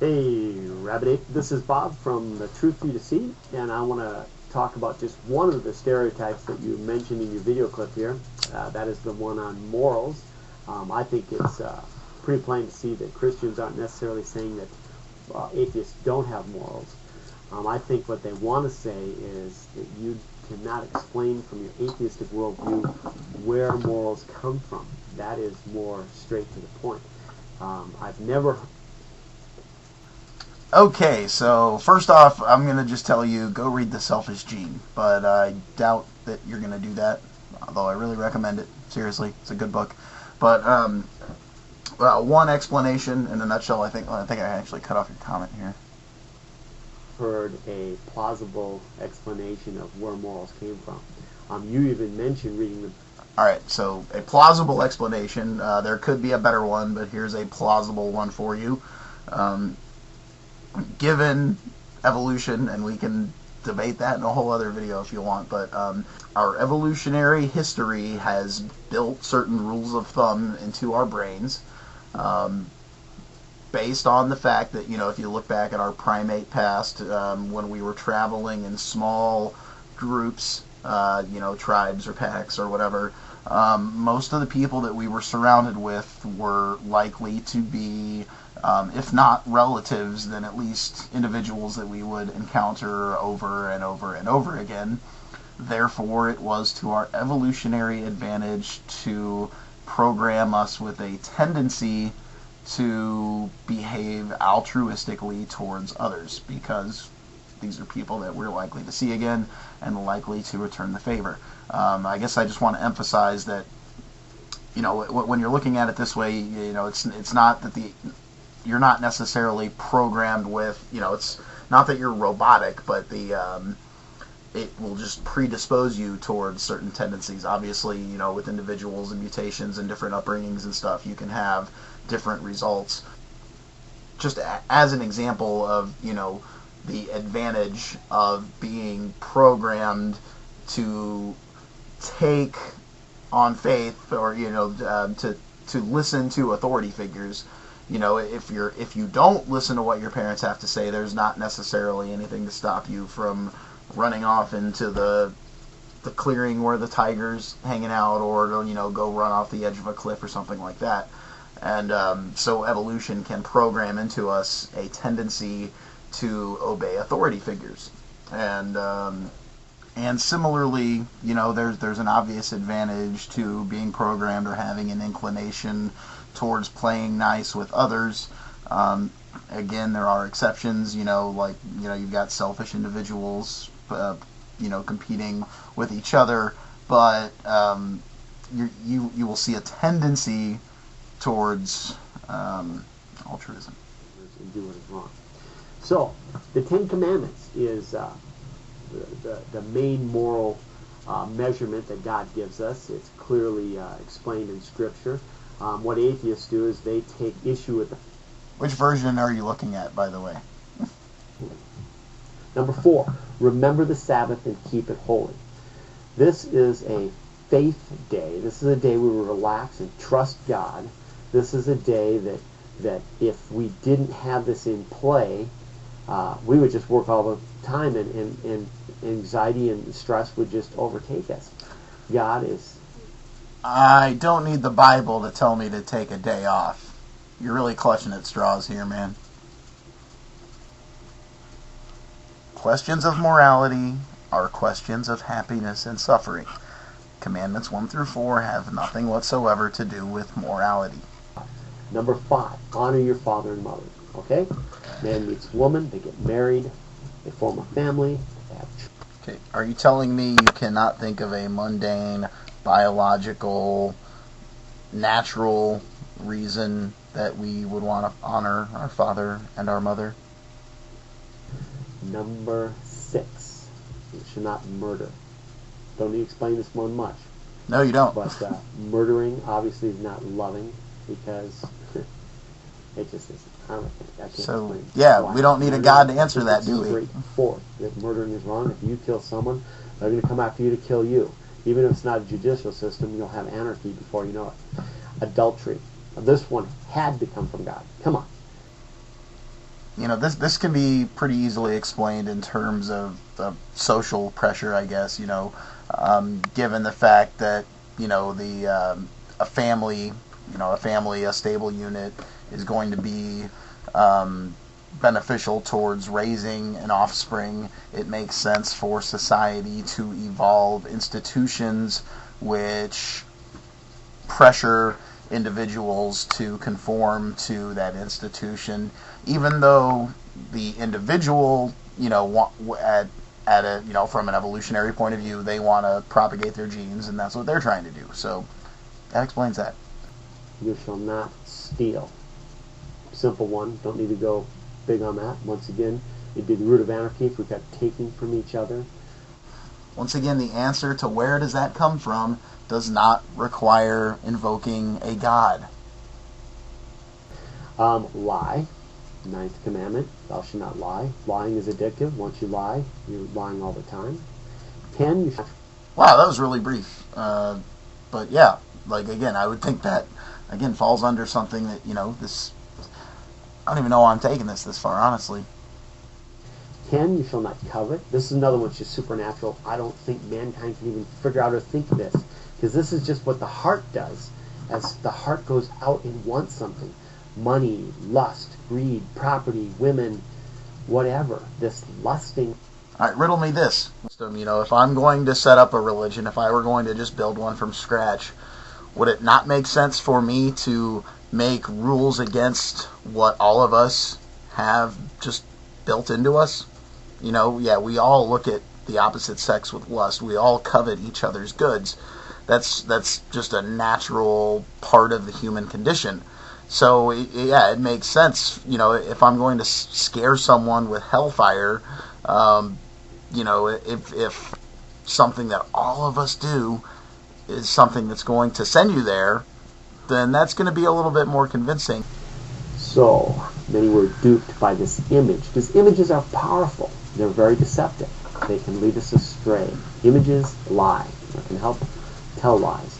Hey, Rabbit Ape, this is Bob from The Truth For You To See, and I want to talk about just one of the stereotypes that you mentioned in your video clip here. That is the one on morals. I think it's pretty plain to see that Christians aren't necessarily saying that atheists don't have morals. I think what they want to say is that you cannot explain from your atheistic worldview where morals come from. That is more straight to the point. I've never... Okay, so first off, I'm going to just tell you, go read The Selfish Gene, but I doubt that you're going to do that, although I really recommend it. Seriously, it's a good book. But one explanation in a nutshell, I think I actually cut off your comment here. Heard a plausible explanation of where morals came from. You even mentioned reading the... Alright, so a plausible explanation. There could be a better one, but here's a plausible one for you. Given evolution, and we can debate that in a whole other video if you want, but our evolutionary history has built certain rules of thumb into our brains based on the fact that, you know, if you look back at our primate past, when we were traveling in small groups, you know, tribes or packs or whatever, most of the people that we were surrounded with were likely to be, if not relatives, then at least individuals that we would encounter over and over and over again. Therefore, it was to our evolutionary advantage to program us with a tendency to behave altruistically towards others, because these are people that we're likely to see again and likely to return the favor. I guess I just want to emphasize that, you know, when you're looking at it this way, you know, it's not that you're not necessarily programmed with, you know, it's not that you're robotic, but it will just predispose you towards certain tendencies. Obviously, you know, with individuals and mutations and different upbringings and stuff, you can have different results. Just as an example of, you know, the advantage of being programmed to take on faith, or, you know, to listen to authority figures. You know, if you don't listen to what your parents have to say, there's not necessarily anything to stop you from running off into the clearing where the tiger's hanging out, or, you know, go run off the edge of a cliff or something like that. And so evolution can program into us a tendency to obey authority figures. And similarly, you know, there's an obvious advantage to being programmed or having an inclination towards playing nice with others. Again, there are exceptions, you know, like, you know, you've got selfish individuals, you know, competing with each other, but you will see a tendency towards altruism. And do what is wrong. So, the Ten Commandments is the main moral measurement that God gives us. It's clearly explained in Scripture. What atheists do is they take issue with the... Which version are you looking at, by the way? Number 4, remember the Sabbath and keep it holy. This is a faith day. This is a day where we relax and trust God. This is a day that if we didn't have this in play, we would just work all the time, and anxiety and stress would just overtake us. God is... I don't need the Bible to tell me to take a day off. You're really clutching at straws here, man. Questions of morality are questions of happiness and suffering. Commandments 1 through 4 have nothing whatsoever to do with morality. Number 5, honor your father and mother. Okay? Man meets woman, they get married, they form a family, they have children. Okay, are you telling me you cannot think of a mundane, biological, natural reason that we would want to honor our father and our mother? Number 6, you should not murder. Don't need to explain this one much. No, you don't. But murdering obviously is not loving, because it just isn't. I can't explain yeah, why. We don't need a God to answer that, do we? Straightforward. If murdering is wrong, if you kill someone, they're going to come after you to kill you. Even if it's not a judicial system, you'll have anarchy before you know it. Adultery. This one had to come from God. Come on. This can be pretty easily explained in terms of social pressure, I guess. Given the fact that the a family, a stable unit is going to be beneficial towards raising an offspring. It makes sense for society to evolve institutions which pressure individuals to conform to that institution, even though the individual, from an evolutionary point of view, they want to propagate their genes, and that's what they're trying to do. So that explains that. You shall not steal. Simple one. Don't need to go big on that. Once again, it'd be the root of anarchy if we kept taking from each other. Once again, the answer to where does that come from does not require invoking a god. Lie. Ninth commandment, thou shalt not lie. Lying is addictive. Once you lie, you're lying all the time. 10, you shall... Wow, that was really brief. But yeah, again, I would think that, again, falls under something that, this... I don't even know why I'm taking this far, honestly. 10, you shall not covet. This is another one that's just supernatural. I don't think mankind can even figure out or think of this, because this is just what the heart does. As the heart goes out and wants something. Money, lust, greed, property, women, whatever. This lusting. All right, riddle me this. If I'm going to set up a religion, if I were going to just build one from scratch, would it not make sense for me to make rules against what all of us have just built into us? Yeah, we all look at the opposite sex with lust. We all covet each other's goods. That's just a natural part of the human condition. So, yeah, it makes sense, if I'm going to scare someone with hellfire, if something that all of us do is something that's going to send you there, then that's going to be a little bit more convincing. So, many were duped by this image, because images are powerful. They're very deceptive. They can lead us astray. Images lie. They can help tell lies.